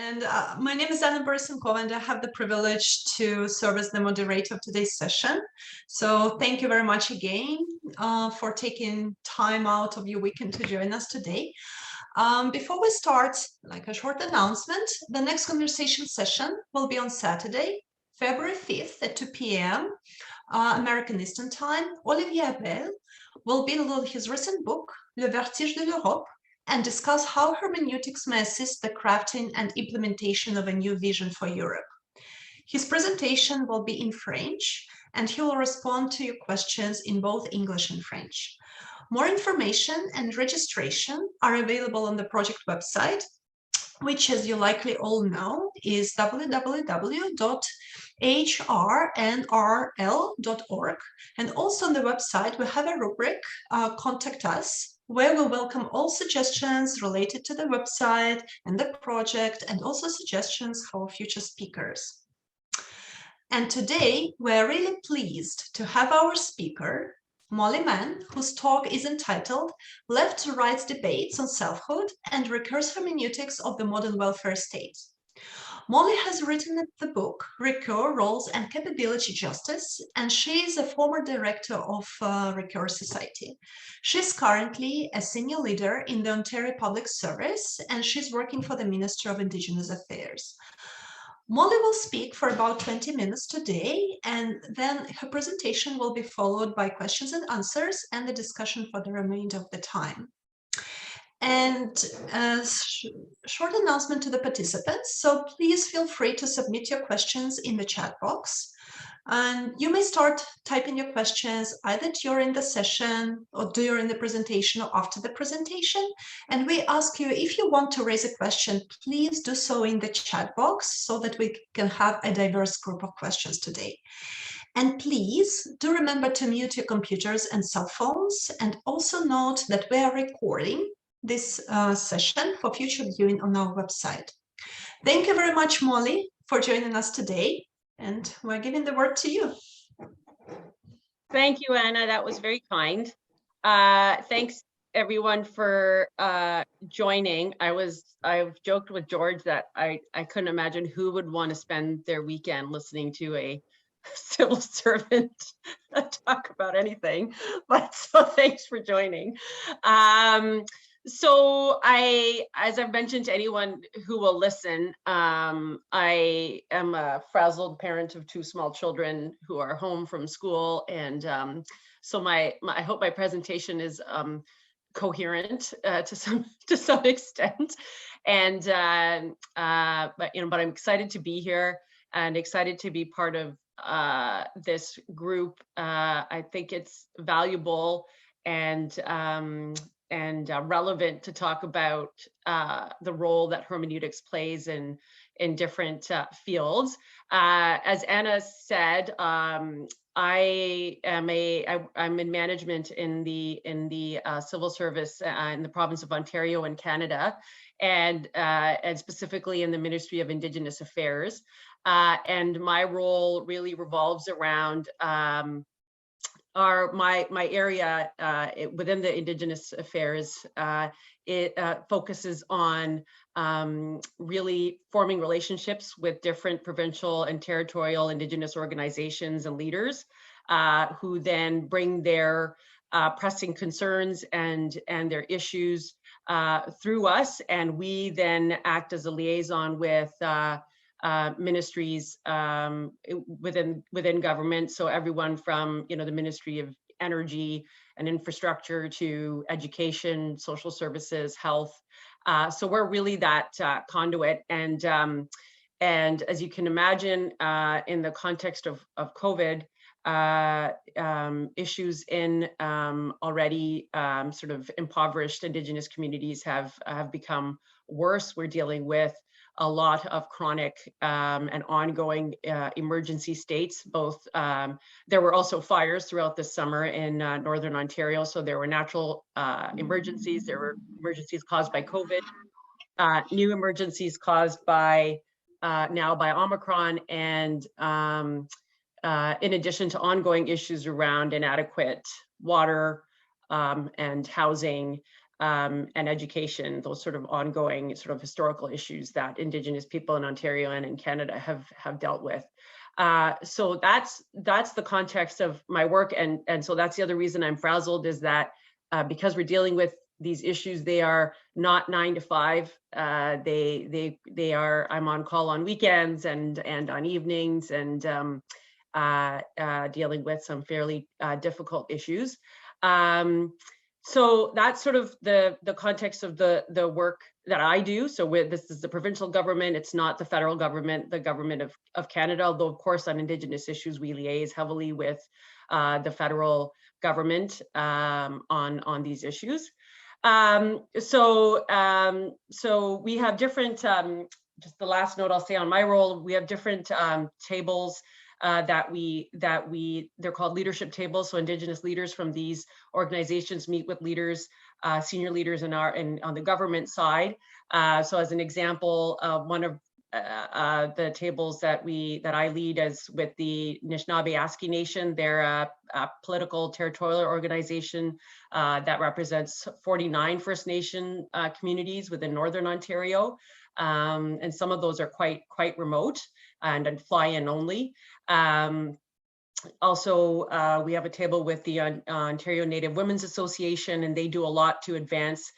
And my name is Anna Borisenkova, and I have the privilege to serve as the moderator of today's session. So thank you very much again for taking time out of your weekend to join us today. Before we start, like a short announcement, the next conversation session will be on Saturday, February 5th at 2 p.m. American Eastern Time. Olivier Abel will build on his recent book, Le Vertige de l'Europe, and discuss how hermeneutics may assist the crafting and implementation of a new vision for Europe. His presentation will be in French, and he will respond to your questions in both English and French. More information and registration are available on the project website, which, as you likely all know, is www.hrnrl.org. And also on the website, we have a rubric, Contact Us, where we welcome all suggestions related to the website and the project, and also suggestions for future speakers. And today, we're really pleased to have our speaker, Molly Mann, whose talk is entitled Left to Right's Debates on Selfhood and Ricoeur's Hermeneutics of the Modern Welfare State. Molly has written the book Ricoeur, Roles and Capability Justice, and she is a former director of Ricoeur Society. She's currently a senior leader in the Ontario Public Service, and she's working for the Minister of Indigenous Affairs. Molly will speak for about 20 minutes today, and then her presentation will be followed by questions and answers and the discussion for the remainder of the time. And a short announcement to the participants. So please feel free to submit your questions in the chat box. And you may start typing your questions either during the session or during the presentation or after the presentation. And we ask you, if you want to raise a question, please do so in the chat box so that we can have a diverse group of questions today. And please do remember to mute your computers and cell phones, and also note that we are recording this session for future viewing on our website. Thank you very much, Molly, for joining us today, and we're giving the word to you. Thank you, Anna. That was very kind. Thanks, everyone, for joining. I've joked with George that I couldn't imagine who would want to spend their weekend listening to a civil servant talk about anything, but so thanks for joining. So as I've mentioned to anyone who will listen, I am a frazzled parent of two small children who are home from school, and so I hope my presentation is coherent to some extent, and but I'm excited to be here and excited to be part of this group. I think it's valuable and relevant to talk about the role that hermeneutics plays in different fields. As Anna said, I'm in management in the civil service in the province of Ontario in Canada, and specifically in the Ministry of Indigenous Affairs. And my role really revolves around my area within the Indigenous Affairs. It focuses on really forming relationships with different provincial and territorial Indigenous organizations and leaders who then bring their pressing concerns and their issues through us, and we then act as a liaison with ministries within government. So everyone from the Ministry of Energy and Infrastructure to Education, Social Services, Health. So we're really that conduit. And as you can imagine, in the context of COVID, issues in already sort of impoverished Indigenous communities have become worse. We're dealing with a lot of chronic and ongoing emergency states. Both there were also fires throughout the summer in Northern Ontario, so there were natural emergencies. There were emergencies caused by COVID, new emergencies caused by now by Omicron, and in addition to ongoing issues around inadequate water and housing, and education, those sort of ongoing sort of historical issues that Indigenous people in Ontario and in Canada have dealt with. So that's the context of my work, and so that's the other reason I'm frazzled, is that because we're dealing with these issues, they are not 9 to 5. They are. I'm on call on weekends and on evenings, and dealing with some fairly difficult issues. So that's sort of the context of the work that I do. So this is the provincial government. It's not the federal government, the government of Canada, although of course on Indigenous issues, we liaise heavily with the federal government on these issues. So we have different, just the last note I'll say on my role, we have different tables they're called leadership tables. So Indigenous leaders from these organizations meet with leaders, senior leaders on the government side. So as an example, one of the tables that I lead is with the Anishinaabe Nation. They're a political territorial organization that represents 49 First Nation communities within Northern Ontario. And some of those are quite remote and fly-in only. Also, we have a table with the Ontario Native Women's Association, and they do a lot to advance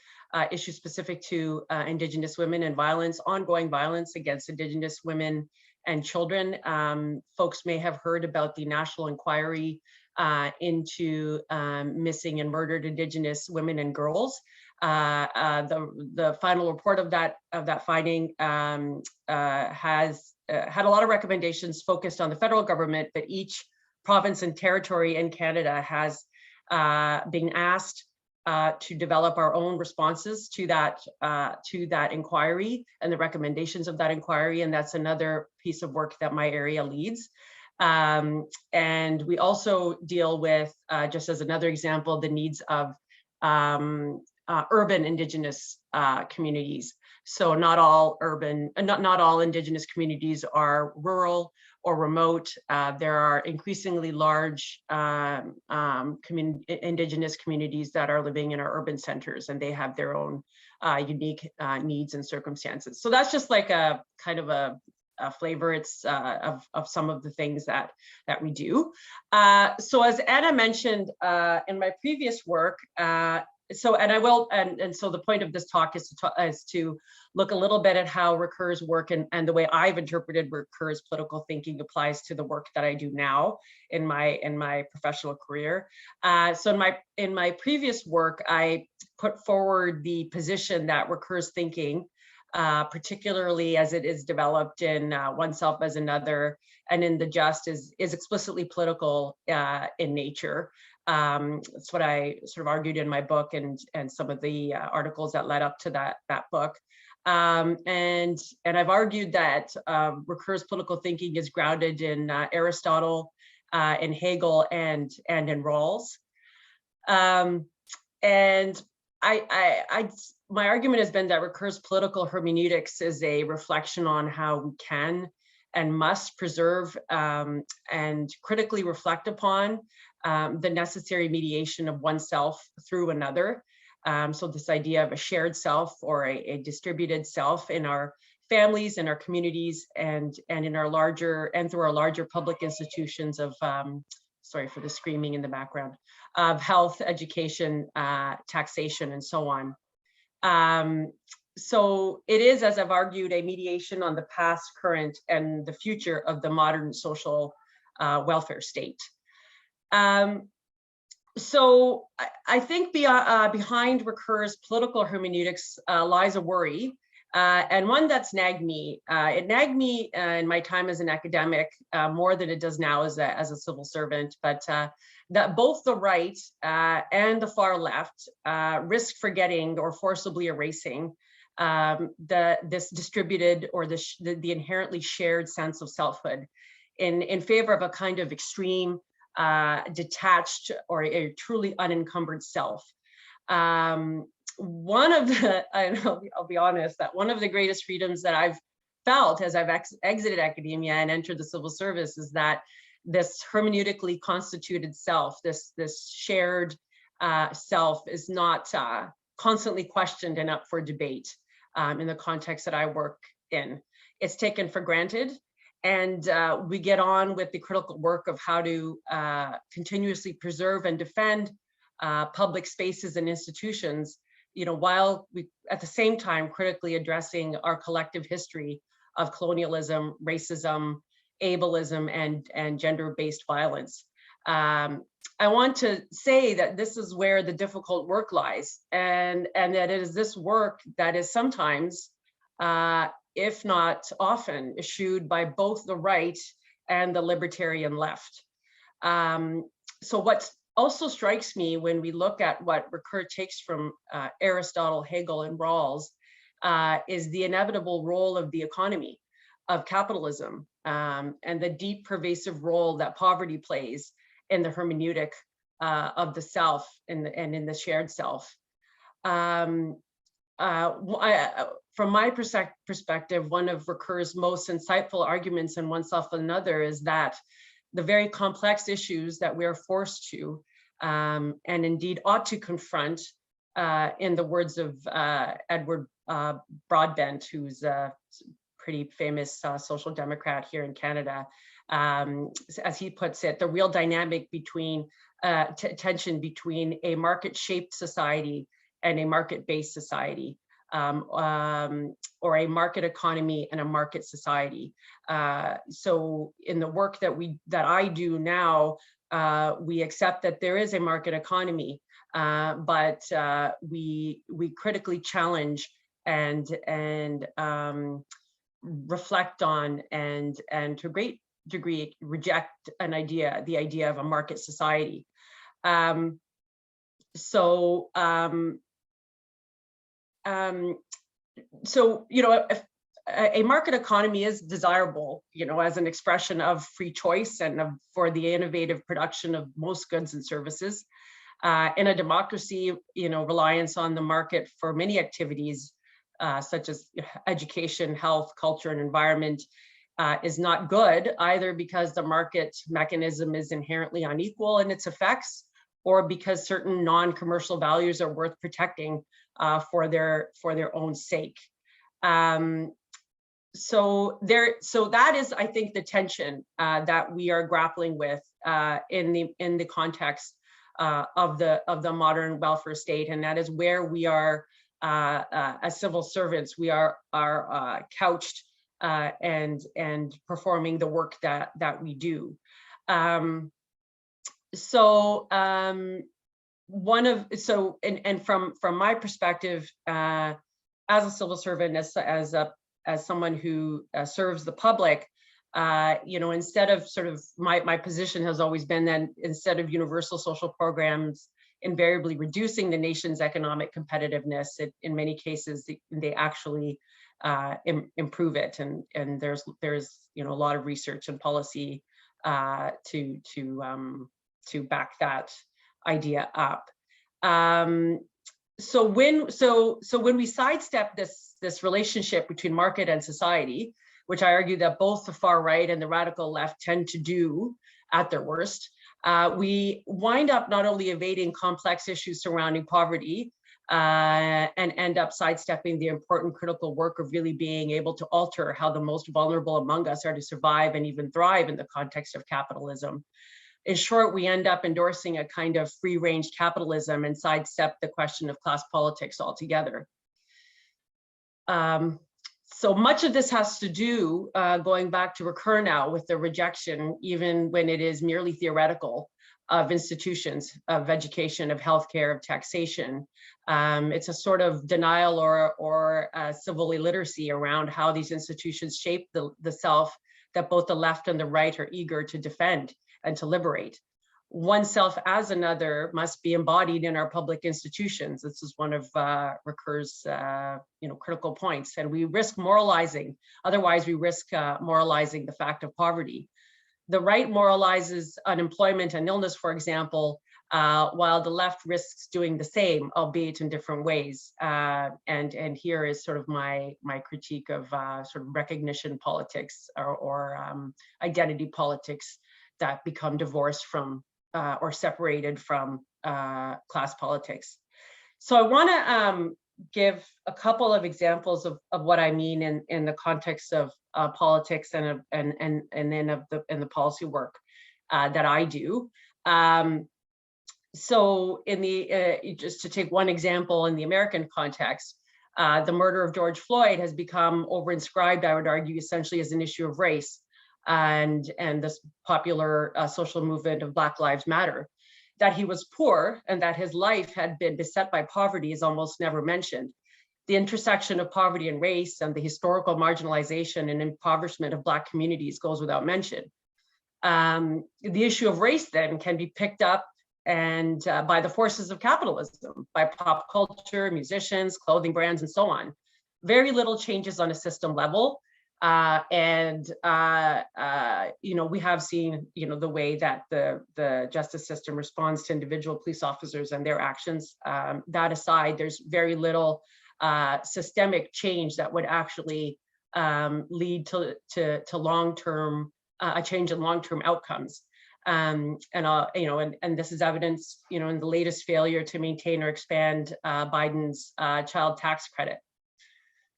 issues specific to Indigenous women and ongoing violence against Indigenous women and children. Folks may have heard about the national inquiry into missing and murdered Indigenous women and girls. The final report of that finding has had a lot of recommendations focused on the federal government, but each province and territory in Canada has been asked to develop our own responses to that inquiry and the recommendations of that inquiry, and that's another piece of work that my area leads. And we also deal with, just as another example, the needs of urban Indigenous communities. So not all Indigenous communities are rural or remote. There are increasingly large Indigenous communities that are living in our urban centers, and they have their own unique needs and circumstances. So that's just like a kind of a flavor. It's of some of the things that we do. So as Anna mentioned in my previous work, so the point of this talk is to look a little bit at how Recur's work and the way I've interpreted Recur's political thinking applies to the work that I do now in my professional career. So in my previous work, I put forward the position that Recur's thinking, particularly as it is developed in Oneself as Another and in The Just, is explicitly political in nature. That's what I sort of argued in my book and some of the articles that led up to that book. And I've argued that Recur's political thinking is grounded in Aristotle, in Hegel, and in Rawls. And my argument has been that Recur's political hermeneutics is a reflection on how we can and must preserve and critically reflect upon the necessary mediation of oneself through another. So this idea of a shared self or a distributed self in our families, in our communities, and in our through our larger public institutions of, sorry for the screaming in the background, of health, education, taxation, and so on. So it is, as I've argued, a mediation on the past, current, and the future of the modern social welfare state. So I think behind Recur's political hermeneutics lies a worry, and one that's nagged me. It nagged me in my time as an academic more than it does now as a civil servant, but that both the right and the far left risk forgetting or forcibly erasing this distributed or the inherently shared sense of selfhood in favor of a kind of extreme, detached, or a truly unencumbered self. One of the, I'll be honest, that one of the greatest freedoms that I've felt as I've exited academia and entered the civil service is that this hermeneutically constituted self, this shared self, is not constantly questioned and up for debate in the context that I work in. It's taken for granted, and we get on with the critical work of how to continuously preserve and defend public spaces and institutions, while we at the same time critically addressing our collective history of colonialism, racism, ableism, and gender-based violence. I want to say that this is where the difficult work lies, and that it is this work that is sometimes, if not often, eschewed by both the right and the libertarian left. So what also strikes me when we look at what Ricoeur takes from Aristotle, Hegel, and Rawls is the inevitable role of the economy, of capitalism, and the deep pervasive role that poverty plays in the hermeneutic of the self and in the shared self. From my perspective, one of Ricoeur's most insightful arguments in One Self and Another is that the very complex issues that we are forced to, and indeed ought to confront, in the words of Edward Broadbent, who's a pretty famous social democrat here in Canada, as he puts it, the real dynamic between tension between a market-shaped society and a market-based society, or a market economy and a market society. So in the work that I do now, we accept that there is a market economy, but we critically challenge and reflect on and to a great degree reject the idea of a market society. So if a market economy is desirable, as an expression of free choice and for the innovative production of most goods and services. In a democracy, reliance on the market for many activities, such as education, health, culture, and environment, is not good, either because the market mechanism is inherently unequal in its effects, or because certain non-commercial values are worth protecting for their own sake. So that is, I think, the tension that we are grappling with in the context of the modern welfare state, and that is where we are as civil servants. We are couched and performing the work that we do. From my perspective, as a civil servant, as someone who serves the public, instead of my position has always been that instead of universal social programs invariably reducing the nation's economic competitiveness, in many cases they actually improve it, and there's a lot of research and policy to back that idea up. So when we sidestep this relationship between market and society, which I argue that both the far right and the radical left tend to do at their worst, we wind up not only evading complex issues surrounding poverty and end up sidestepping the important critical work of really being able to alter how the most vulnerable among us are to survive and even thrive in the context of capitalism. In short, we end up endorsing a kind of free-range capitalism and sidestep the question of class politics altogether. So much of this has to do, going back to Ricoeur now, with the rejection, even when it is merely theoretical, of institutions, of education, of healthcare, of taxation. It's a sort of denial or civil illiteracy around how these institutions shape the self that both the left and the right are eager to defend and to liberate. Oneself as another must be embodied in our public institutions. This is one of Ricoeur's critical points, and we risk moralizing. Otherwise, we risk moralizing the fact of poverty. The right moralizes unemployment and illness, for example, while the left risks doing the same, albeit in different ways. And here is sort of my critique of sort of recognition politics or identity politics that become divorced from or separated from class politics. So I want to give a couple of examples of what I mean in the context of politics and then of the policy work that I do. So in the just to take one example in the American context, the murder of George Floyd has become overinscribed, I would argue, essentially as an issue of race and this popular social movement of Black Lives Matter. That he was poor and that his life had been beset by poverty is almost never mentioned. The intersection of poverty and race and the historical marginalization and impoverishment of Black communities goes without mention. The issue of race then can be picked up and by the forces of capitalism, by pop culture, musicians, clothing brands, and so on. Very little changes on a system level. We have seen, the way that the justice system responds to individual police officers and their actions. That aside, there's very little systemic change that would actually lead to long-term a change in long-term outcomes. And this is evidence, in the latest failure to maintain or expand Biden's child tax credit.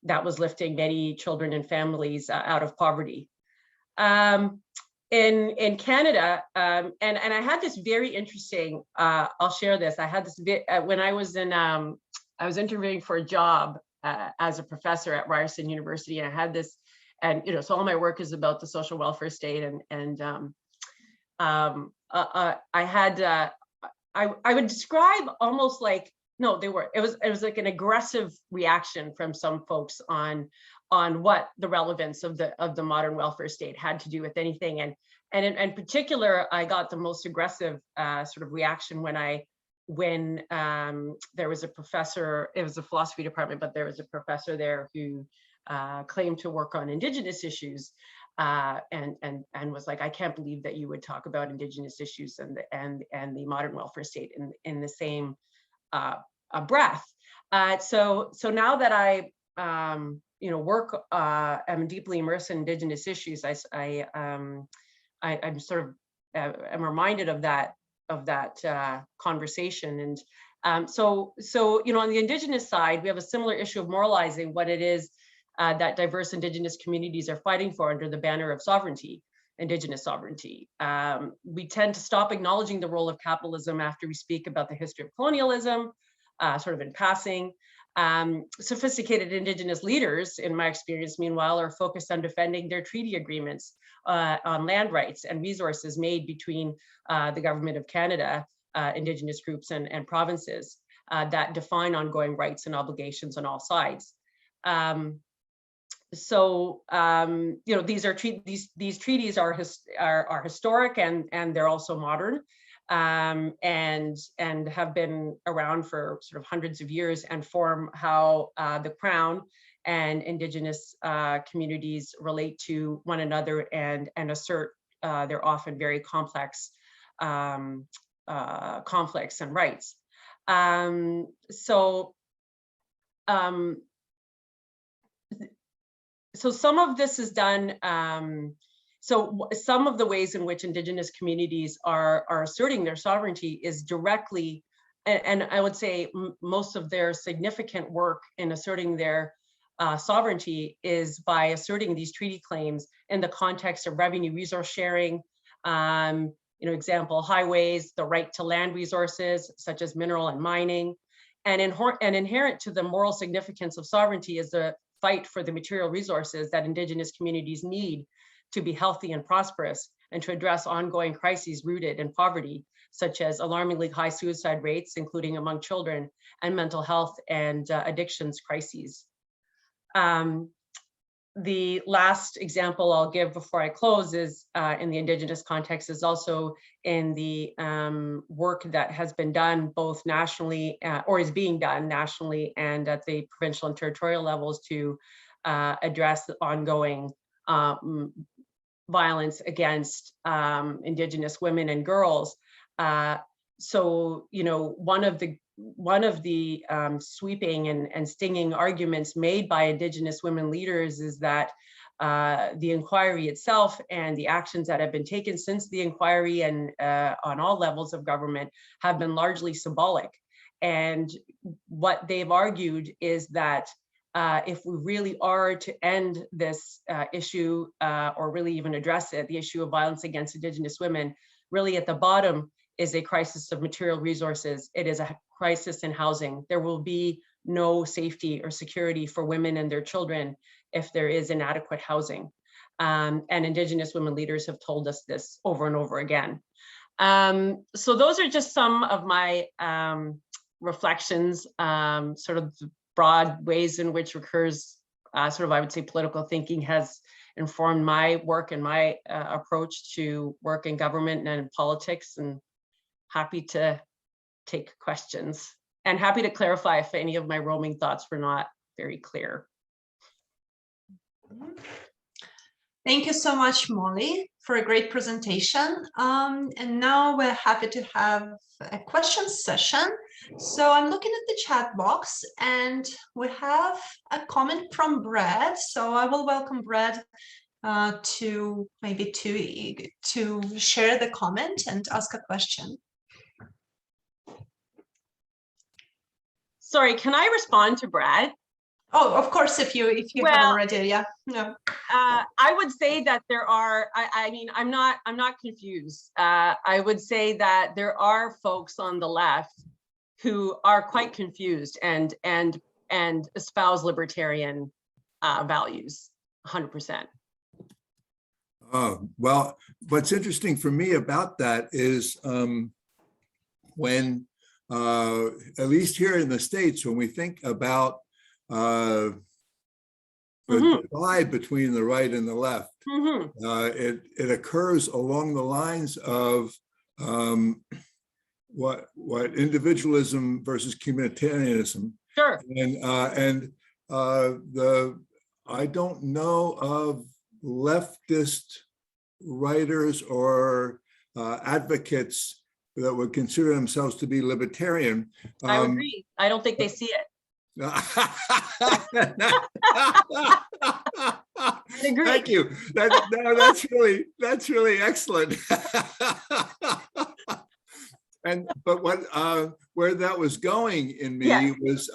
That was lifting many children and families out of poverty. In Canada, and I had this very interesting, I'll share this. I had this when I was I was interviewing for a job as a professor at Ryerson University, and I had this, and so all my work is about the social welfare state, I would describe almost like, no, it was like an aggressive reaction from some folks on what the relevance of the modern welfare state had to do with anything. And in particular, I got the most aggressive sort of reaction when there was a professor, it was a philosophy department, but there was a professor there who claimed to work on Indigenous issues and was like, I can't believe that you would talk about Indigenous issues and the modern welfare state in the same breath. So now that I work, I'm deeply immersed in Indigenous issues, I'm sort of I'm reminded of that conversation. And so on the Indigenous side, we have a similar issue of moralizing what it is that diverse Indigenous communities are fighting for under the banner of sovereignty, Indigenous sovereignty. We tend to stop acknowledging the role of capitalism after we speak about the history of colonialism, sort of in passing. Sophisticated Indigenous leaders, in my experience, meanwhile, are focused on defending their treaty agreements on land rights and resources made between the government of Canada, Indigenous groups and provinces that define ongoing rights and obligations on all sides. These treaties are historic and they're also modern, and have been around for sort of hundreds of years and form how the Crown and Indigenous communities relate to one another and assert their often very complex conflicts and rights. So some of this is done. So some of the ways in which Indigenous communities are asserting their sovereignty is directly, and I would say most of their significant work in asserting their sovereignty is by asserting these treaty claims in the context of revenue resource sharing. Example, highways, the right to land resources such as mineral and mining, and inherent to the moral significance of sovereignty is the fight for the material resources that Indigenous communities need to be healthy and prosperous and to address ongoing crises rooted in poverty, such as alarmingly high suicide rates, including among children, and mental health and addictions crises. The last example I'll give before I close is in the Indigenous context is also in the work that has been done both nationally or is being done nationally and at the provincial and territorial levels to address the ongoing violence against Indigenous women and girls. One of the sweeping and stinging arguments made by Indigenous women leaders is that the inquiry itself and the actions that have been taken since the inquiry and on all levels of government have been largely symbolic And what they've argued is that if we really are to end this issue or really even address it, the issue of violence against Indigenous women, really at the bottom is a crisis of material resources. It is a crisis in housing. There will be no safety or security for women and their children if there is inadequate housing. And Indigenous women leaders have told us this over and over again. So those are just some of my reflections, sort of the broad ways in which Recur's sort of, I would say, political thinking has informed my work and my approach to work in government and in politics, and happy to take questions and happy to clarify if any of my roaming thoughts were not very clear. Thank you so much, Molly, for a great presentation. And now we're happy to have a question session. So I'm looking at the chat box and we have a comment from Brad. So I will welcome Brad to share the comment and ask a question. Sorry, can I respond to Brad? Oh, of course, if you have already, yeah. No. I would say that there are, I mean, I'm not confused. I would say that there are folks on the left who are quite confused and espouse libertarian values, 100%. Well, what's interesting for me about that is when, at least here in the States, when we think about the divide between the right and the left, it occurs along the lines of what individualism versus communitarianism. Sure. And I don't know of leftist writers or advocates that would consider themselves to be libertarian. I would agree. I don't think they see it. I agree. Thank you. That's really excellent. But where that was going in me was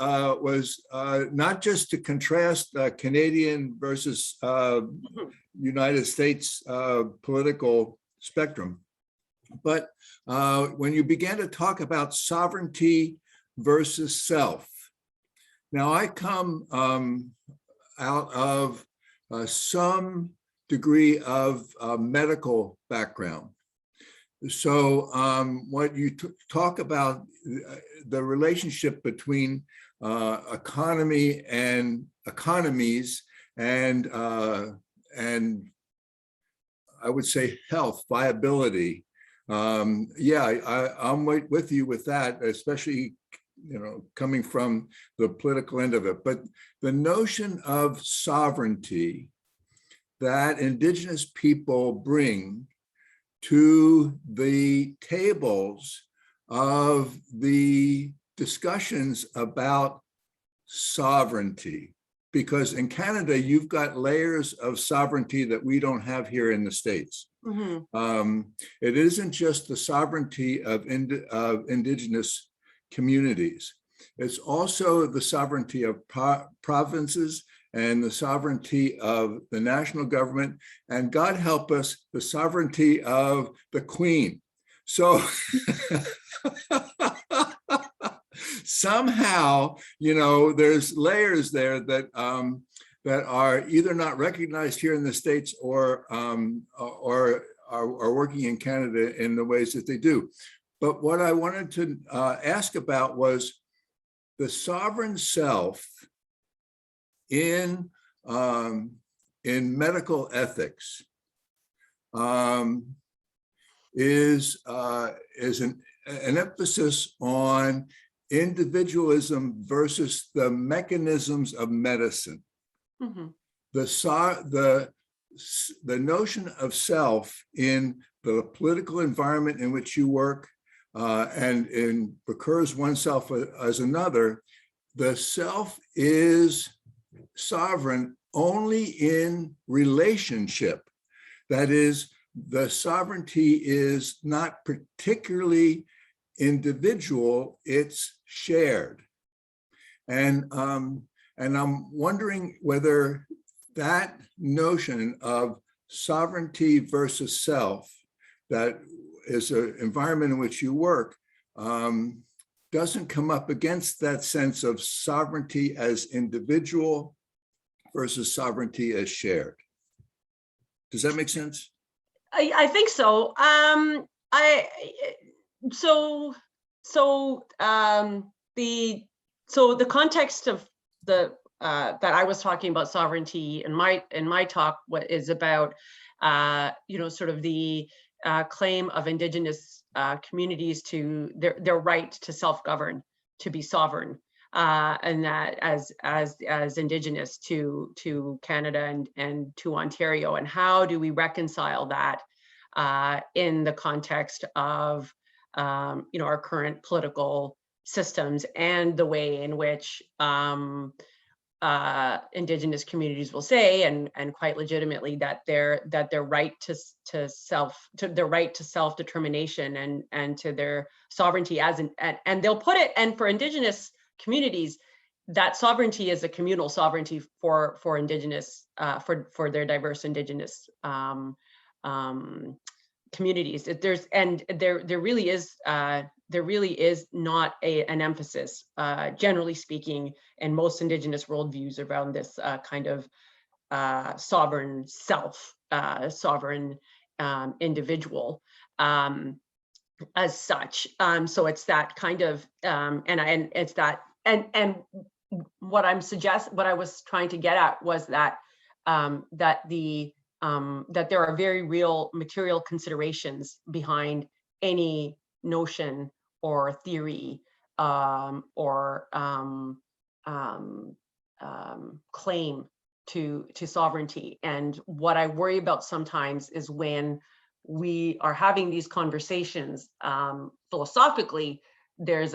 not just to contrast Canadian versus United States political spectrum, but when you began to talk about sovereignty versus self. Now, I come out of some degree of medical background. So what you talk about, the relationship between economy and economies and I would say health, viability. I'm with you with that, especially coming from the political end of it. But the notion of sovereignty that Indigenous people bring to the tables of the discussions about sovereignty, because in Canada, you've got layers of sovereignty that we don't have here in the States. It isn't just the sovereignty of Indigenous communities. It's also the sovereignty of provinces and the sovereignty of the national government, and God help us, the sovereignty of the Queen. So somehow, there's layers there that are either not recognized here in the States or are working in Canada in the ways that they do. But what I wanted to ask about was the sovereign self in medical ethics is an emphasis on individualism versus the mechanisms of medicine. The notion of self in the political environment in which you work, and in Recur's one self as another, the self is sovereign only in relationship. That is, the sovereignty is not particularly individual, it's shared. And I'm wondering whether that notion of sovereignty versus self, that is an environment in which you work, doesn't come up against that sense of sovereignty as individual versus sovereignty as shared. Does that make sense? I think so. The context of the that I was talking about sovereignty in my talk, what is about sort of the claim of Indigenous communities to their right to self-govern, to be sovereign, and that as Indigenous to Canada and to Ontario, and how do we reconcile that in the context of our current political systems and the way in which Indigenous communities will say, and quite legitimately, that their right to self-determination and to their sovereignty and they'll put it, and for Indigenous communities, that sovereignty is a communal sovereignty for Indigenous for their diverse Indigenous communities. There really is not an emphasis, generally speaking, in most Indigenous worldviews around this kind of sovereign self, sovereign individual as such. So it's that kind of, and it's that, and what I was trying to get at was that that there are very real material considerations behind any notion or theory or claim to sovereignty. And what I worry about sometimes is when we are having these conversations philosophically, there's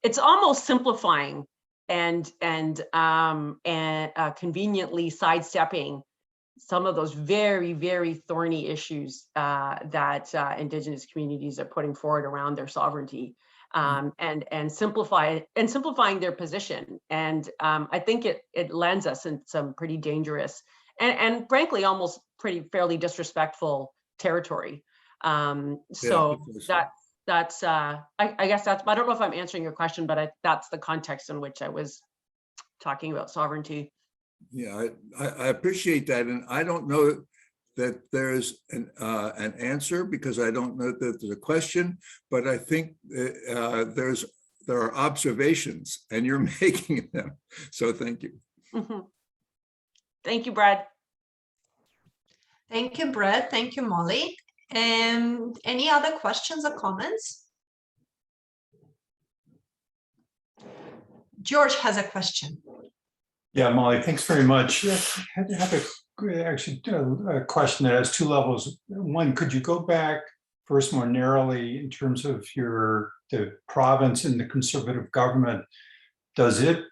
it's almost simplifying and conveniently sidestepping some of those very, very thorny issues that Indigenous communities are putting forward around their sovereignty, and simplifying their position. And I think it lands us in some pretty dangerous and frankly almost fairly disrespectful territory. That's I guess I don't know if I'm answering your question, but that's the context in which I was talking about sovereignty. Yeah, I appreciate that, and I don't know that there's an answer, because I don't know that there's a question, but I think there are observations, and you're making them. So thank you. Mm-hmm. Thank you, Brad. Thank you, Brad. Thank you, Molly. And any other questions or comments? George has a question. Yeah, Molly, thanks very much. I have a question that has two levels. One, could you go back first more narrowly in terms of the province and the Conservative government? Does it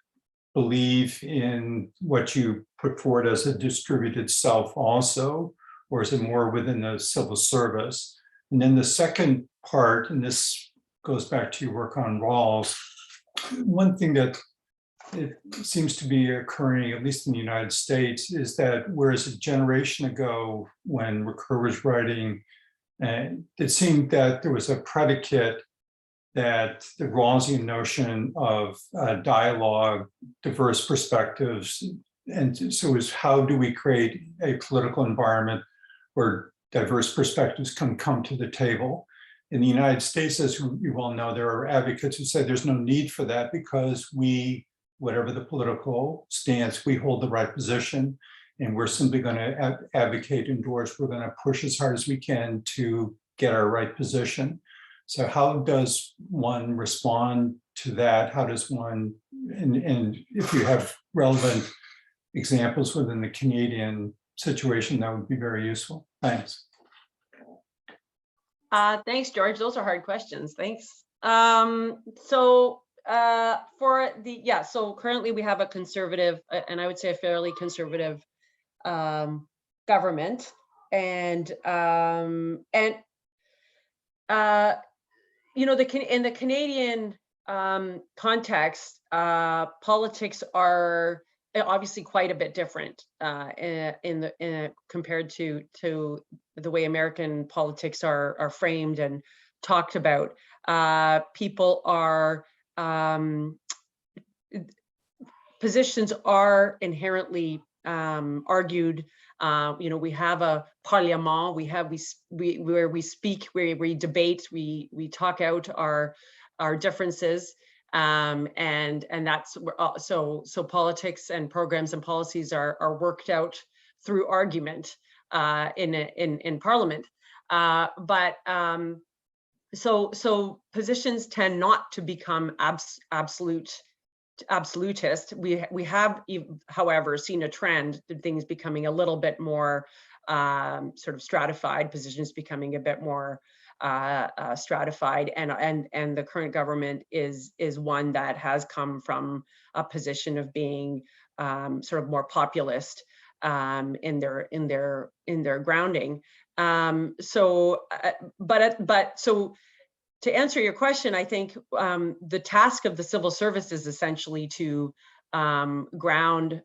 believe in what you put forward as a distributed self also, or is it more within the civil service? And then the second part, and this goes back to your work on Rawls, one thing that it seems to be occurring, at least in the United States, is that whereas a generation ago when Ricoeur was writing, it seemed that there was a predicate that the Rawlsian notion of dialogue, diverse perspectives, and so is how do we create a political environment where diverse perspectives can come to the table? In the United States, as you all know, there are advocates who say there's no need for that because whatever the political stance, we hold the right position, and we're simply going to advocate, endorse, we're going to push as hard as we can to get our right position. So how does one respond to that? How does one, and if you have relevant examples within the Canadian situation, that would be very useful. Thanks. Thanks, George. Those are hard questions. Thanks. So currently we have a conservative, and I would say a fairly conservative government, and you know, in the Canadian context, politics are obviously quite a bit different compared to the way American politics are framed and talked about. People are positions are inherently argued. You know, we have a parliament. Where we speak, where we debate, we talk out our differences, and that's so politics and programs and policies are worked out through argument in Parliament. So positions tend not to become absolutist. We have, however, seen a trend of things becoming a little bit more sort of stratified, positions becoming a bit more stratified, and the current government is one that has come from a position of being sort of more populist in their grounding. So to answer your question, I think the task of the civil service is essentially to ground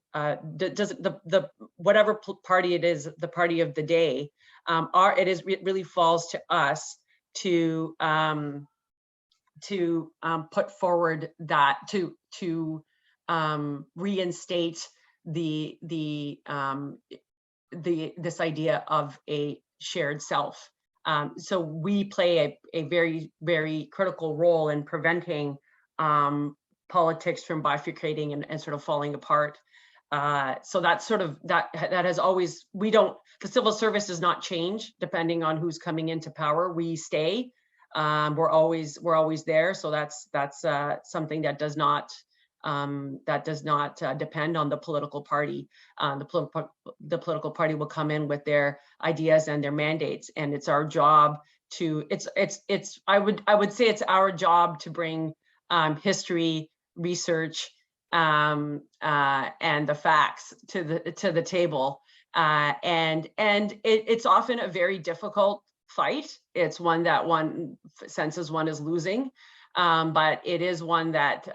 whatever party it is, the party of the day. It really falls to us to put forward that to reinstate this idea of a shared self. So we play a very, very critical role in preventing politics from bifurcating and sort of falling apart. So that's sort of, that has always, the civil service does not change depending on who's coming into power. We stay, we're always there. So that's something that does not depend on the political party. The political party will come in with their ideas and their mandates, and it's our job to. I would say it's our job to bring history, research, and the facts to the table. And it's often a very difficult fight. It's one that one senses one is losing. But it is one that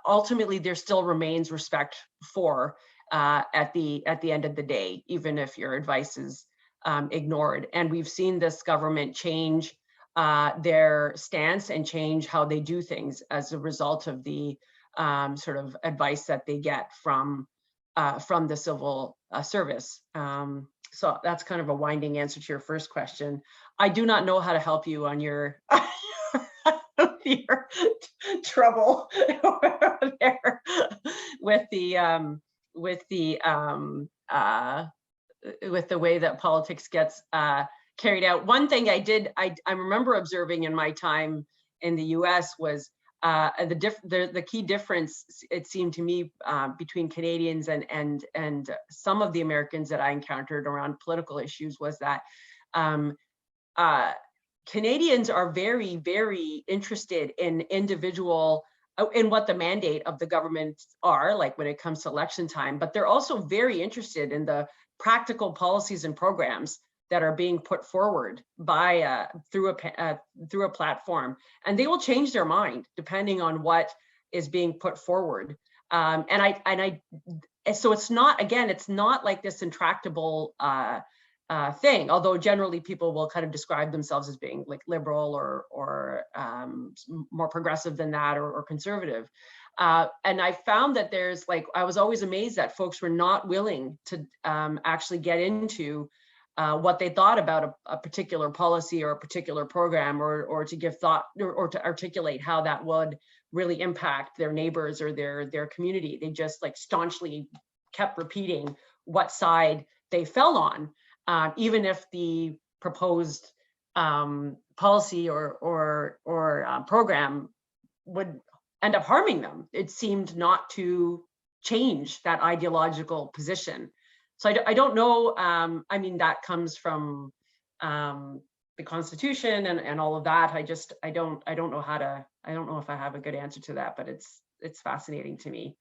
ultimately there still remains respect for at the end of the day, even if your advice is ignored. And we've seen this government change their stance and change how they do things as a result of the sort of advice that they get from the civil service. So that's kind of a winding answer to your first question. I do not know how to help you on your your trouble there with the way that politics gets carried out. One thing I remember observing in my time in the US was the key difference, it seemed to me, between Canadians and some of the Americans that I encountered around political issues was that Canadians are very, very interested in what the mandate of the government are, like when it comes to election time, but they're also very interested in the practical policies and programs that are being put forward by through a platform, and they will change their mind depending on what is being put forward. So it's not, again, it's not like this intractable thing, although generally people will kind of describe themselves as being like liberal or more progressive than that, or conservative. And I found that I was always amazed that folks were not willing to actually get into what they thought about a particular policy or a particular program, or to give thought or to articulate how that would really impact their neighbors or their community. They just like staunchly kept repeating what side they fell on. Even if the proposed policy or program would end up harming them, it seemed not to change that ideological position. So I don't know. I mean, that comes from the Constitution and all of that. I don't know how to. I don't know if I have a good answer to that, but it's fascinating to me.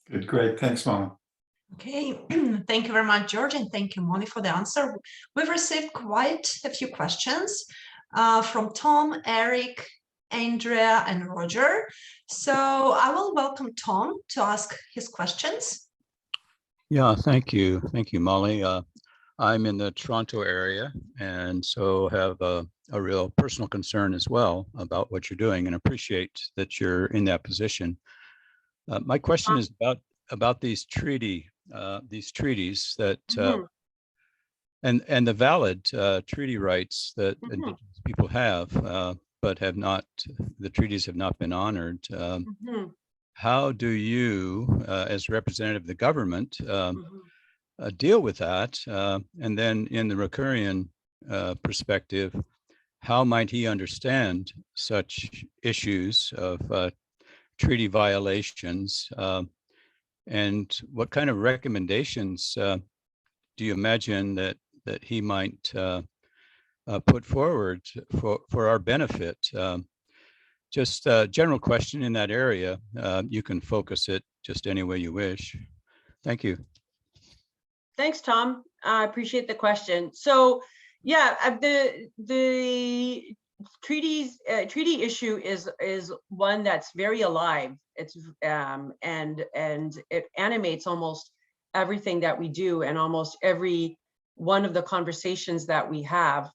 Good, great, thanks, Mann. Okay, thank you very much, George, and thank you, Moni, for the answer. We've received quite a few questions. from Tom, Eric, Andrea, and Roger. So I will welcome Tom to ask his questions. Yeah, thank you. Thank you, Molly. I'm in the Toronto area and so have a real personal concern as well about what you're doing and appreciate that you're in that position. My question is about these treaties that and the valid treaty rights that Indigenous people have, but have not, the treaties have not been honored. How do you, as representative of the government, deal with that? And then in the Ricurian perspective, how might he understand such issues of treaty violations? And what kind of recommendations do you imagine that he might put forward for our benefit? Just a general question in that area. You can focus it just any way you wish. Thank you. Thanks, Tom. I appreciate the question. So, yeah, the treaty issue is one that's very alive. It's and it animates almost everything that we do and almost every one of the conversations that we have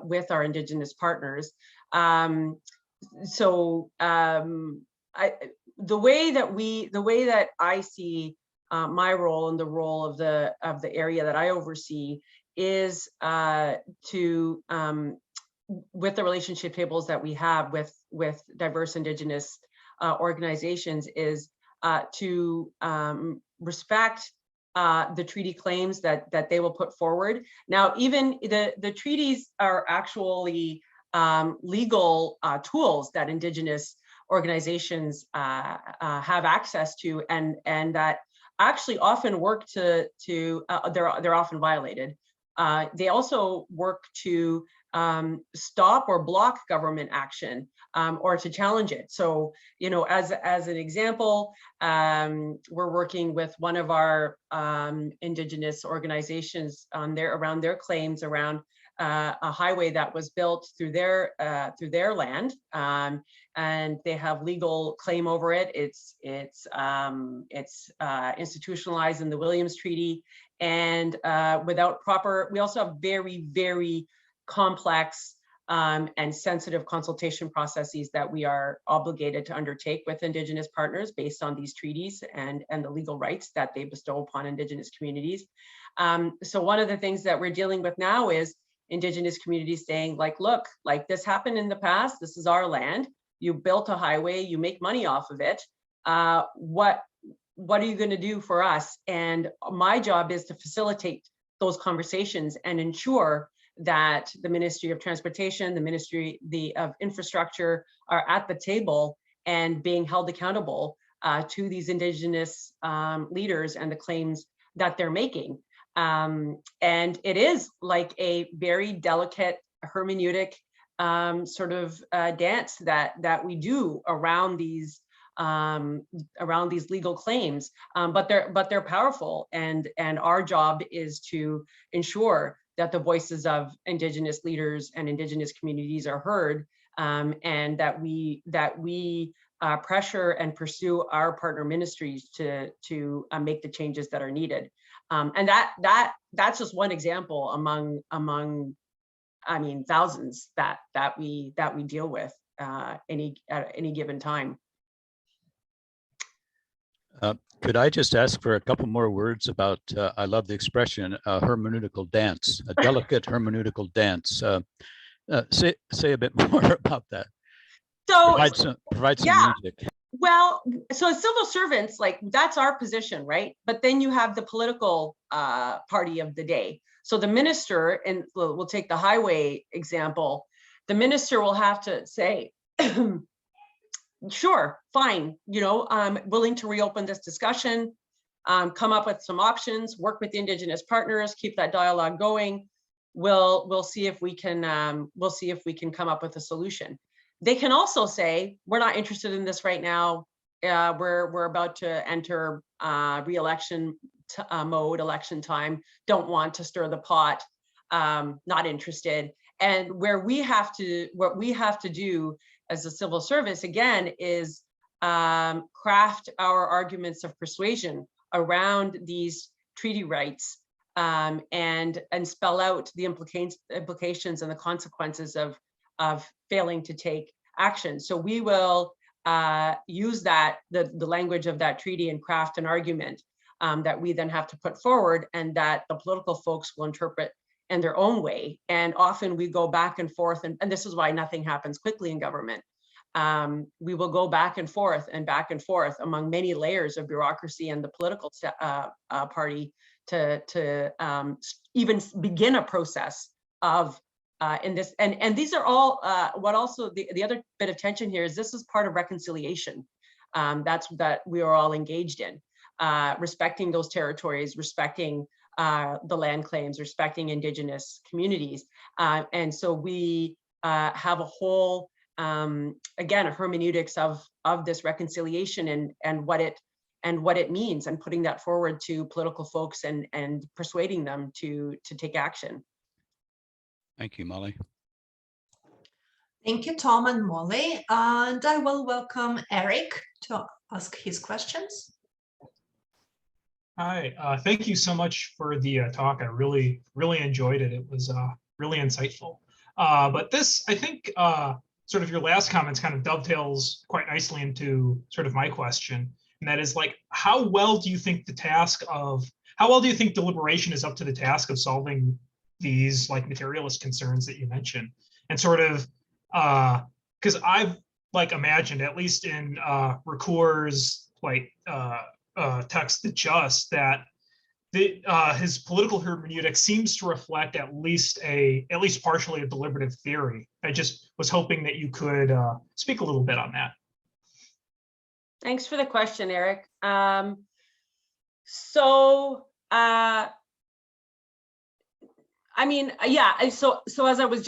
with our Indigenous partners. The way that I see my role and the role of the area that I oversee is to with the relationship tables that we have with diverse Indigenous organizations is to respect the treaty claims that they will put forward. Now, even the treaties are actually legal tools that Indigenous organizations have access to, and that actually often work they're often violated. They also work to stop or block government action or to challenge it. So, you know, as an example, we're working with one of our Indigenous organizations on around their claims around a highway that was built through their land, and they have legal claim over it. It's institutionalized in the Williams Treaty, and without proper, we also have very, very complex and sensitive consultation processes that we are obligated to undertake with Indigenous partners based on these treaties and the legal rights that they bestow upon Indigenous communities. So one of the things that we're dealing with now is Indigenous communities saying, like, look, like this happened in the past, this is our land, you built a highway, you make money off of it, what are you going to do for us? And my job is to facilitate those conversations and ensure that the Ministry of Transportation, the Ministry of Infrastructure are at the table and being held accountable to these Indigenous leaders and the claims that they're making. And it is like a very delicate hermeneutic sort of dance that we do around these legal claims, but they're powerful, and our job is to ensure that the voices of Indigenous leaders and Indigenous communities are heard, and that we pressure and pursue our partner ministries to make the changes that are needed. And that's just one example among I mean thousands that we deal with at any given time. Could I just ask for a couple more words about, I love the expression, hermeneutical dance, a delicate hermeneutical dance. Say a bit more about that. So provide some yeah. music. Well, so as civil servants, like that's our position, right? But then you have the political party of the day. So the minister, and we'll take the highway example, the minister will have to say, sure, fine, you know, I'm willing to reopen this discussion, come up with some options, work with Indigenous partners, keep that dialogue going. We'll see if we can come up with a solution. They can also say, we're not interested in this right now. We're about to enter re-election mode, election time. Don't want to stir the pot. Not interested. And what we have to do as a civil service, again, is craft our arguments of persuasion around these treaty rights, and spell out the implications and the consequences of failing to take action. So we will use the language of that treaty and craft an argument that we then have to put forward, and that the political folks will interpret in their own way. And often we go back and forth, and this is why nothing happens quickly in government. We will go back and forth among many layers of bureaucracy and the political party to even begin a process of in this. And these are all what also the other bit of tension here is this is part of reconciliation that we are all engaged in, respecting those territories, respecting the land claims, respecting Indigenous communities. And so we have a whole, again, a hermeneutics of this reconciliation and what it means, and putting that forward to political folks and persuading them to take action. Thank you, Molly. Thank you, Tom and Molly. And I will welcome Eric to ask his questions. Hi, thank you so much for the talk. I really enjoyed it. It was really insightful. But this, I think, sort of your last comments kind of dovetails quite nicely into sort of my question. And that is like, how well do you think deliberation is up to the task of solving these like materialist concerns that you mentioned? And sort of, because I've like imagined, at least in Ricoeur's like text, The Just, that his political hermeneutic seems to reflect at least partially a deliberative theory. I just was hoping that you could speak a little bit on that. Thanks for the question, Eric. I mean, yeah. So as I was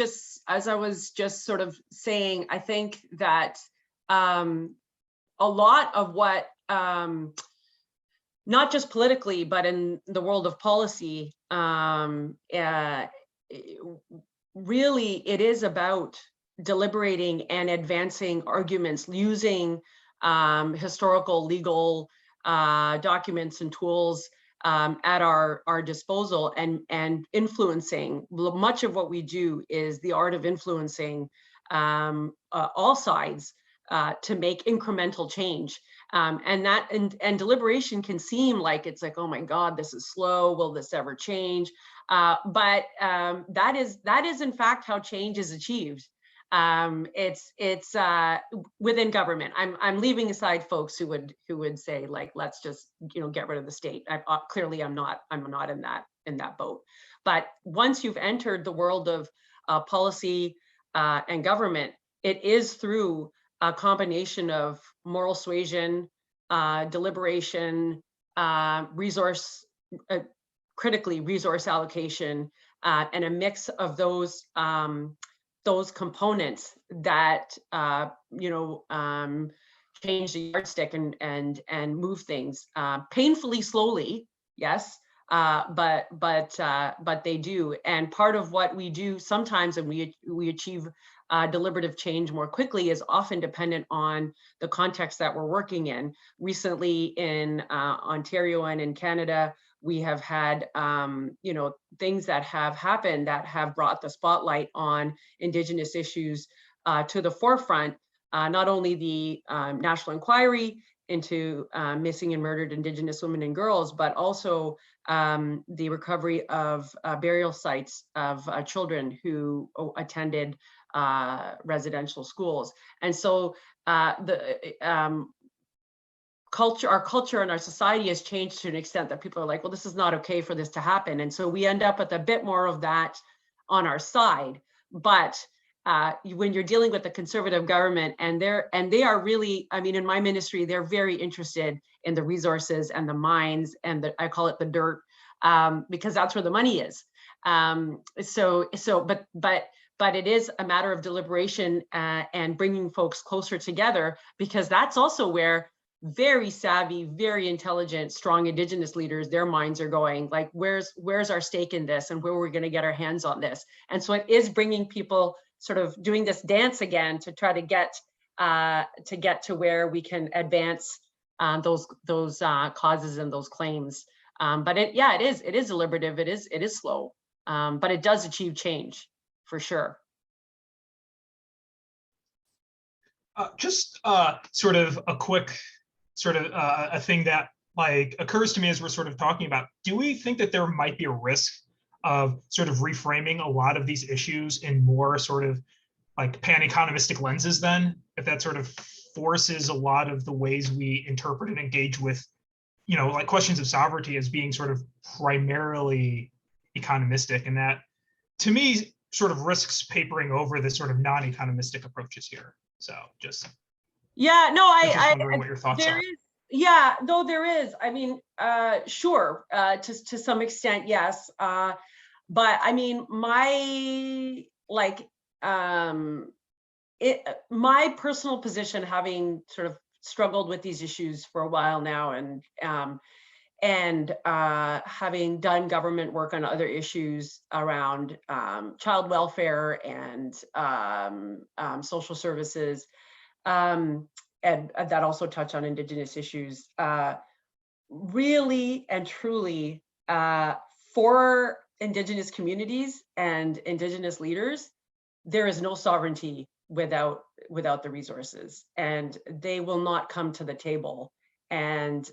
just sort of saying, I think that a lot of what, not just politically, but in the world of policy, really it is about deliberating and advancing arguments using historical legal documents and tools at our disposal, and influencing. Much of what we do is the art of influencing all sides to make incremental change. And deliberation can seem like it's like, oh my God, this is slow. Will this ever change? But that is in fact how change is achieved. It's within government. I'm leaving aside folks who would say like, let's just get rid of the state. Clearly, I'm not in that boat. But once you've entered the world of policy and government, it is through a combination of moral suasion, deliberation, critically resource allocation, and a mix of those components that change the yardstick and move things painfully slowly, yes, but they do. And part of what we do sometimes, and we achieve deliberative change more quickly, is often dependent on the context that we're working in. Recently in Ontario and in Canada, we have had things that have happened that have brought the spotlight on Indigenous issues to the forefront. Not only the national inquiry into missing and murdered Indigenous women and girls, but also the recovery of burial sites of children who attended residential schools. And so our culture and our society has changed to an extent that people are like, well, this is not okay for this to happen. And so we end up with a bit more of that on our side. But when you're dealing with a conservative government, and they are really, I mean, in my ministry, they're very interested in the resources and the mines and I call it the dirt, because that's where the money is. But it is a matter of deliberation and bringing folks closer together, because that's also where very savvy, very intelligent, strong Indigenous leaders, their minds are going like, where's our stake in this, and where we're going to get our hands on this. And so it is bringing people sort of doing this dance again to try to get to where we can advance those causes and those claims. But it is deliberative. It is slow, but it does achieve change for sure. Just sort of a quick sort of a thing that like occurs to me as we're sort of talking about, do we think that there might be a risk of sort of reframing a lot of these issues in more sort of like pan-economistic lenses then, if that sort of forces a lot of the ways we interpret and engage with, you know, like questions of sovereignty as being sort of primarily economistic, and that to me sort of risks papering over the sort of non-economistic approaches here. So just yeah, no, I wondering what your thoughts are. Yeah, though there is. I mean, sure, to some extent, yes. But I mean, my personal position, having sort of struggled with these issues for a while now, and having done government work on other issues around child welfare and social services, and that also touch on Indigenous issues, really and truly, for Indigenous communities and Indigenous leaders, there is no sovereignty without the resources, and they will not come to the table, and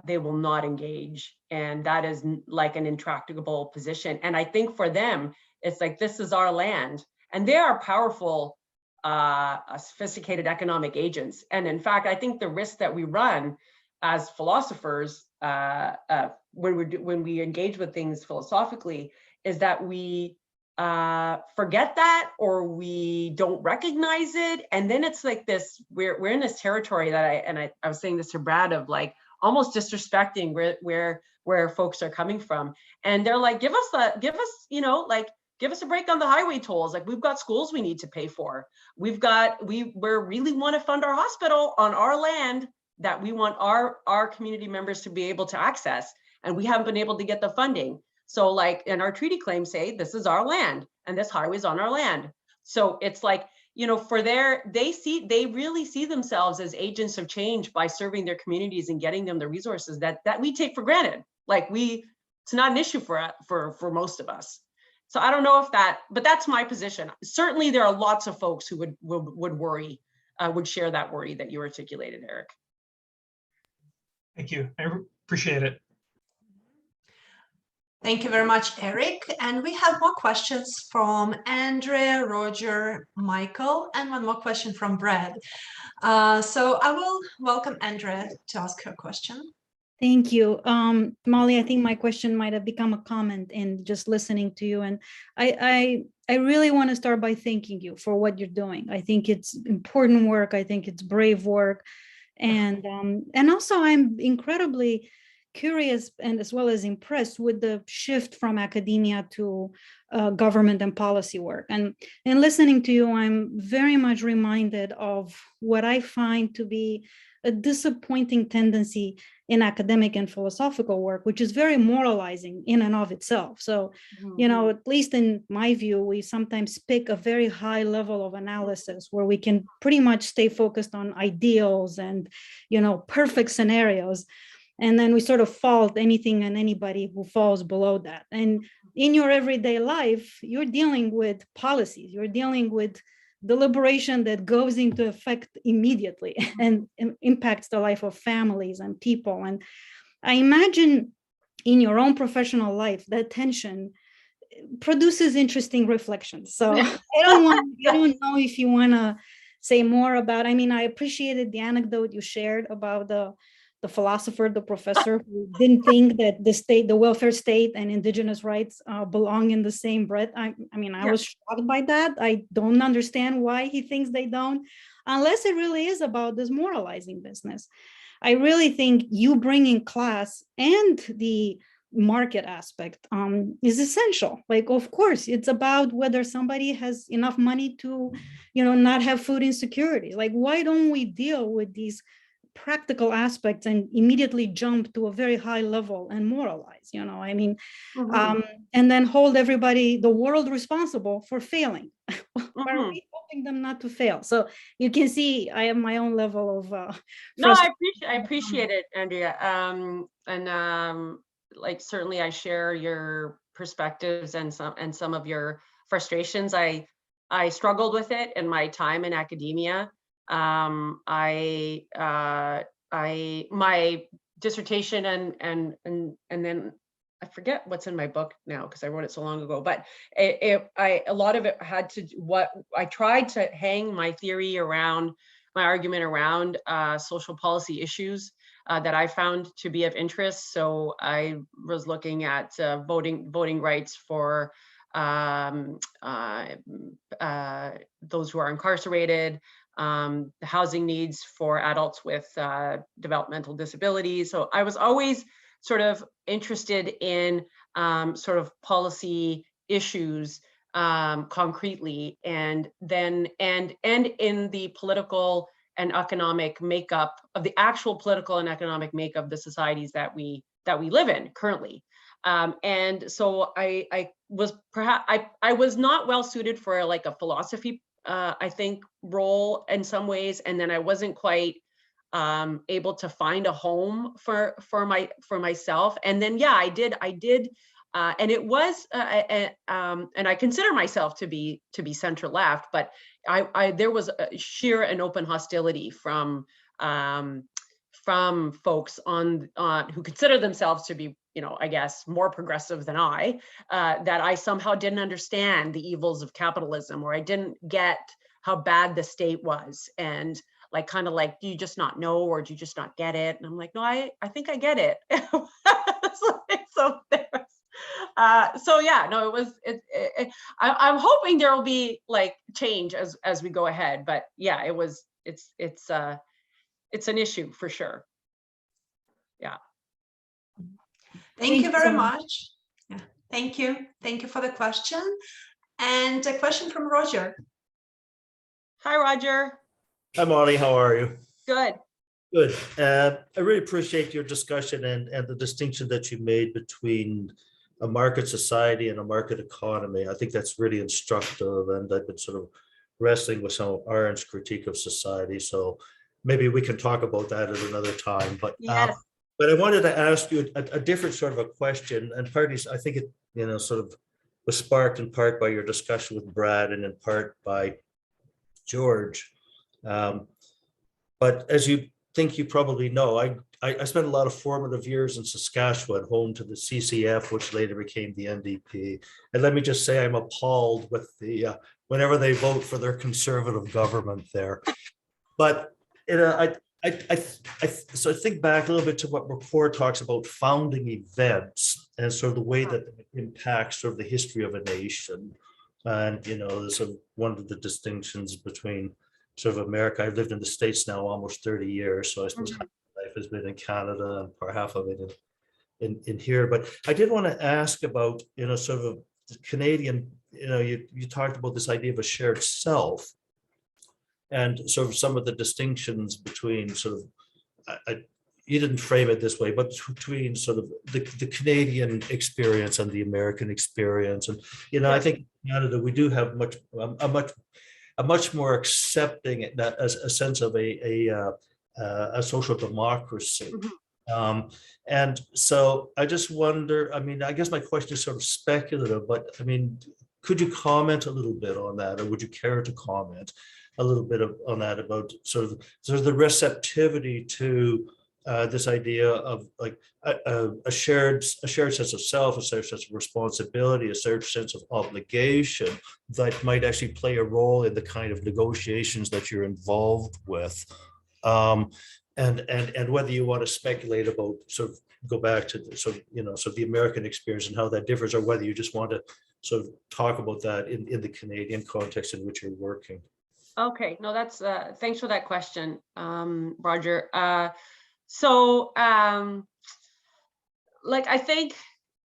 they will not engage, and that is like an intractable position. And I think for them, it's like, this is our land, and they are powerful, sophisticated economic agents. And in fact, I think the risk that we run as philosophers, when we engage with things philosophically, is that we forget that, or we don't recognize it, and then it's like this, we're in this territory that I was saying this to Brad, of like almost disrespecting where folks are coming from, and they're like, give us a break on the highway tolls. Like, we've got schools we need to pay for. We really want to fund our hospital on our land that we want our community members to be able to access, and we haven't been able to get the funding. So like, and our treaty claims say, this is our land and this highway's on our land. So it's like, you know, they really see themselves as agents of change by serving their communities and getting them the resources that we take for granted. Like, it's not an issue for most of us. So I don't know if but that's my position. Certainly there are lots of folks who would worry, would share that worry that you articulated, Eric. Thank you. I appreciate it. Thank you very much, Eric. And we have more questions from Andrea, Roger, Michael, and one more question from Brad. So I will welcome Andrea to ask her question. Thank you. Molly, I think my question might have become a comment in just listening to you. And I really want to start by thanking you for what you're doing. I think it's important work. I think it's brave work. And also I'm incredibly curious and as well as impressed with the shift from academia to government and policy work. And in listening to you, I'm very much reminded of what I find to be a disappointing tendency in academic and philosophical work, which is very moralizing in and of itself. So, you know, at least in my view, we sometimes pick a very high level of analysis where we can pretty much stay focused on ideals and, you know, perfect scenarios. And then we sort of fault anything and anybody who falls below that. And in your everyday life, you're dealing with policies, you're dealing with deliberation that goes into effect immediately and impacts the life of families and people. And I imagine in your own professional life, that tension produces interesting reflections. So I don't know if you want to say more about, I mean, I appreciated the anecdote you shared about the philosopher, the professor who didn't think that the welfare state and Indigenous rights belong in the same breath. I was shocked by that. I don't understand why he thinks they don't, unless it really is about this moralizing business. I really think you bringing class and the market aspect is essential. Like, of course, it's about whether somebody has enough money to, you know, not have food insecurity. Like, why don't we deal with these practical aspects and immediately jump to a very high level and moralize, you know, I mean, and then hold everybody, the world, responsible for failing. Why are we helping them not to fail? So you can see I have my own level of no, I appreciate it, Andrea. Like certainly I share your perspectives and some of your frustrations. I struggled with it in my time in academia. My dissertation and then I forget what's in my book now because I wrote it so long ago, but a lot of it had to what I tried to hang my theory around, my argument around social policy issues that I found to be of interest. So I was looking at voting rights for those who are incarcerated, the housing needs for adults with developmental disabilities. So I was always sort of interested in sort of policy issues concretely, and then and in the political and economic makeup of the actual political and economic makeup of the societies that we live in currently. And so I was not well suited for like a philosophy I think role in some ways, and then I wasn't quite able to find a home for myself. And then yeah, I did and it was and I consider myself to be center left, but there was a sheer and open hostility from folks on who consider themselves to be, you know, I guess more progressive than I, that I somehow didn't understand the evils of capitalism, or I didn't get how bad the state was, and like kind of like, do you just not know, or do you just not get it? And I'm like, no, I think I get it. So yeah, no, I'm hoping there will be like change as we go ahead, but yeah, it's an issue for sure. Yeah. Thank you very much. Yeah, thank you for the question. And a question from Roger. Hi, Roger. Hi, Molly. How are you? Good. Good. I really appreciate your discussion and the distinction that you made between a market society and a market economy. I think that's really instructive, and I've been sort of wrestling with some of Aaron's critique of society. So maybe we can talk about that at another time. But yes. But I wanted to ask you a different sort of a question, and partly I think it, you know, sort of was sparked in part by your discussion with Brad and in part by George. But as you think you probably know, I spent a lot of formative years in Saskatchewan, home to the CCF, which later became the NDP. And let me just say, I'm appalled with the whenever they vote for their conservative government there. But so I think back a little bit to what McCord talks about founding events and sort of the way that it impacts sort of the history of a nation. And, you know, there's one of the distinctions between sort of America. I've lived in the States now almost 30 years. So I suppose half my life has been in Canada and for half of it in here. But I did want to ask about, you know, sort of the Canadian, you know, you talked about this idea of a shared self and sort of some of the distinctions between sort of, you didn't frame it this way, but between sort of the Canadian experience and the American experience. And, you know, I think in Canada, we do have a much more accepting as a sense of a social democracy. And so I just wonder, I mean, I guess my question is sort of speculative, but I mean, could you comment a little bit on that, or would you care to comment a little bit on that, about sort of the receptivity to this idea of like a shared sense of self, a shared sense of responsibility, a shared sense of obligation that might actually play a role in the kind of negotiations that you're involved with, and whether you want to speculate about sort of go back to the, sort of, you know, sort of the American experience and how that differs, or whether you just want to sort of talk about that in the Canadian context in which you're working. Okay, no, that's thanks for that question, Roger. So like, I think,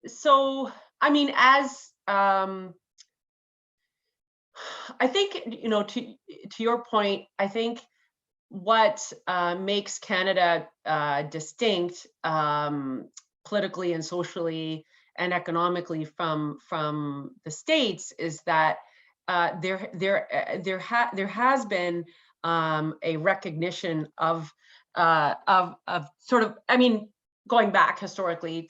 so, I mean, as I think, you know, to your point, I think makes Canada distinct politically and socially and economically from the States is that there has been a recognition of sort of, I mean, going back historically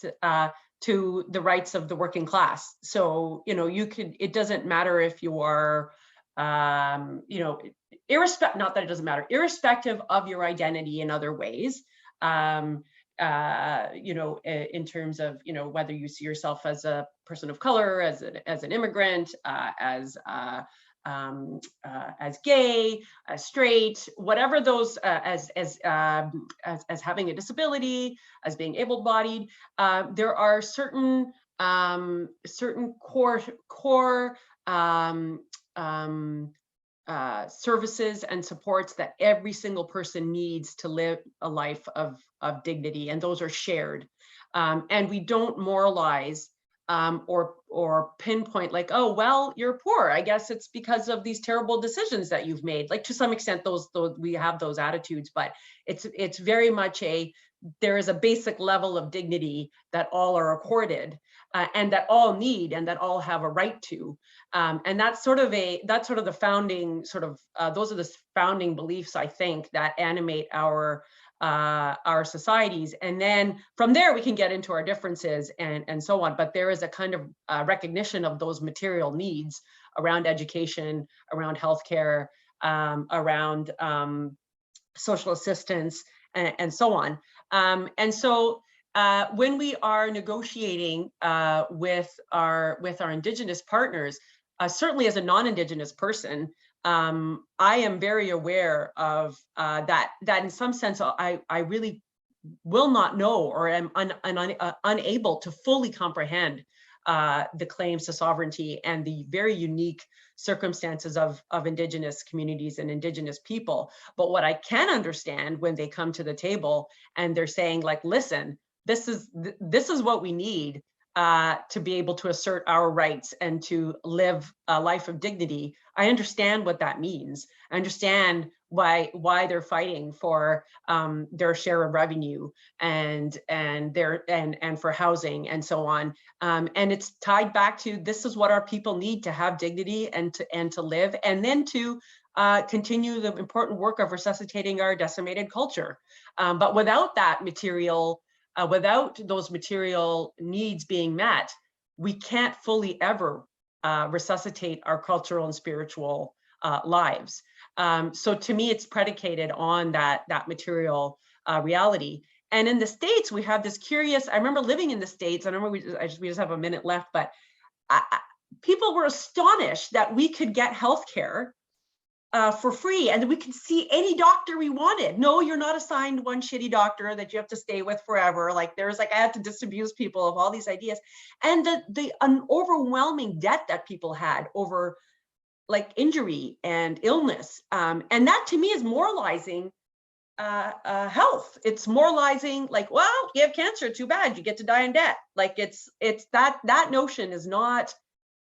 to the rights of the working class. So, you know, it doesn't matter if you are, you know, not that it doesn't matter, irrespective of your identity in other ways, you know, in terms of, you know, whether you see yourself as a person of color, as an immigrant, as gay, as straight, whatever those, as having a disability, as being able-bodied, there are certain core services and supports that every single person needs to live a life of dignity, and those are shared. And we don't moralize or pinpoint like, oh, well, you're poor, I guess it's because of these terrible decisions that you've made. Like, to some extent, those we have those attitudes, but it's very much there is a basic level of dignity that all are accorded, and that all need, and that all have a right to. And that's sort of the founding those are the founding beliefs, I think, that animate our societies. And then from there we can get into our differences and so on. But there is a kind of recognition of those material needs around education, around healthcare, around social assistance, and so on. And so when we are negotiating with our Indigenous partners, certainly as a non-Indigenous person, I am very aware of that in some sense I really will not know, or am unable to fully comprehend the claims to sovereignty and the very unique circumstances of Indigenous communities and Indigenous people. But what I can understand when they come to the table and they're saying, like, listen, this is what we need to be able to assert our rights and to live a life of dignity. I understand what that means. I understand why they're fighting for their share of revenue and for housing and so on. And it's tied back to, this is what our people need to have dignity and to live, and then to continue the important work of resuscitating our decimated culture. But without that material, without those material needs being met, we can't fully ever resuscitate our cultural and spiritual lives. So to me, it's predicated on that material reality. And in the States, we have this curious, I remember living in the States, I remember we just have a minute left, but people were astonished that we could get healthcare for free, and we could see any doctor we wanted. No, you're not assigned one shitty doctor that you have to stay with forever. Like, I had to disabuse people of all these ideas, and an overwhelming debt that people had over like injury and illness, and that to me is moralizing health. It's moralizing, like, well, you have cancer, too bad, you get to die in debt. Like, it's that notion is not.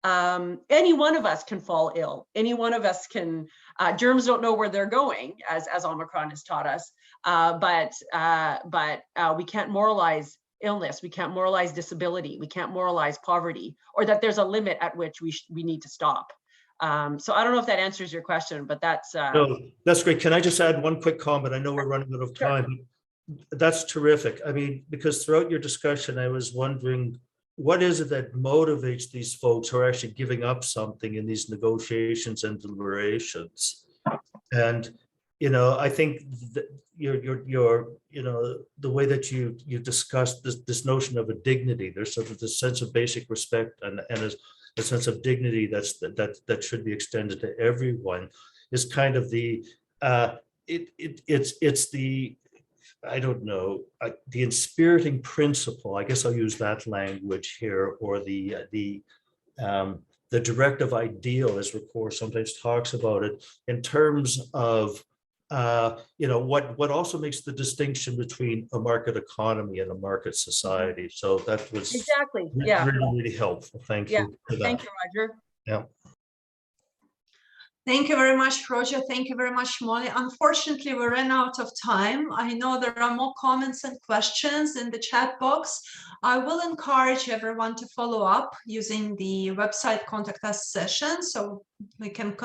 Any one of us can fall ill. Any one of us can, germs don't know where they're going, as Omicron has taught us. But we can't moralize illness. We can't moralize disability. We can't moralize poverty, or that there's a limit at which we need to stop. So I don't know if that answers your question, but that's. No, that's great. Can I just add one quick comment? I know we're running out of time. Sure. That's terrific. I mean, because throughout your discussion, I was wondering, what is it that motivates these folks who are actually giving up something in these negotiations and deliberations? And, you know, I think that your you know, the way that you discussed this notion of a dignity, there's sort of this sense of basic respect and a sense of dignity that should be extended to everyone, is kind of the it's the, I don't know, the inspiriting principle, I guess I'll use that language here, or the directive ideal, as Ricoeur sometimes talks about it, in terms of you know, what also makes the distinction between a market economy and a market society. So that was exactly, really, really helpful. Thank you for that. Thank you, Roger. Yeah. Thank you very much, Roger. Thank you very much, Molly. Unfortunately, we ran out of time. I know there are more comments and questions in the chat box. I will encourage everyone to follow up using the website Contact Us session so we can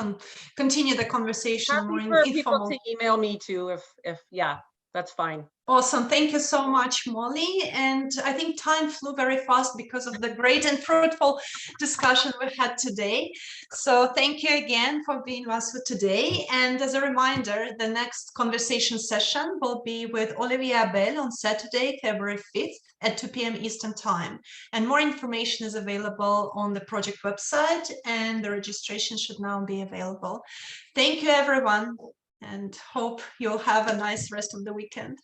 continue the conversation more Happy for people informal. to email me too, if yeah, that's fine. Awesome. Thank you so much, Molly. And I think time flew very fast because of the great and fruitful discussion we had today. So thank you again for being with us today. And as a reminder, the next conversation session will be with Olivier Abel on Saturday, February 5th at 2 p.m. Eastern Time. And more information is available on the project website, and the registration should now be available. Thank you, everyone, and hope you'll have a nice rest of the weekend.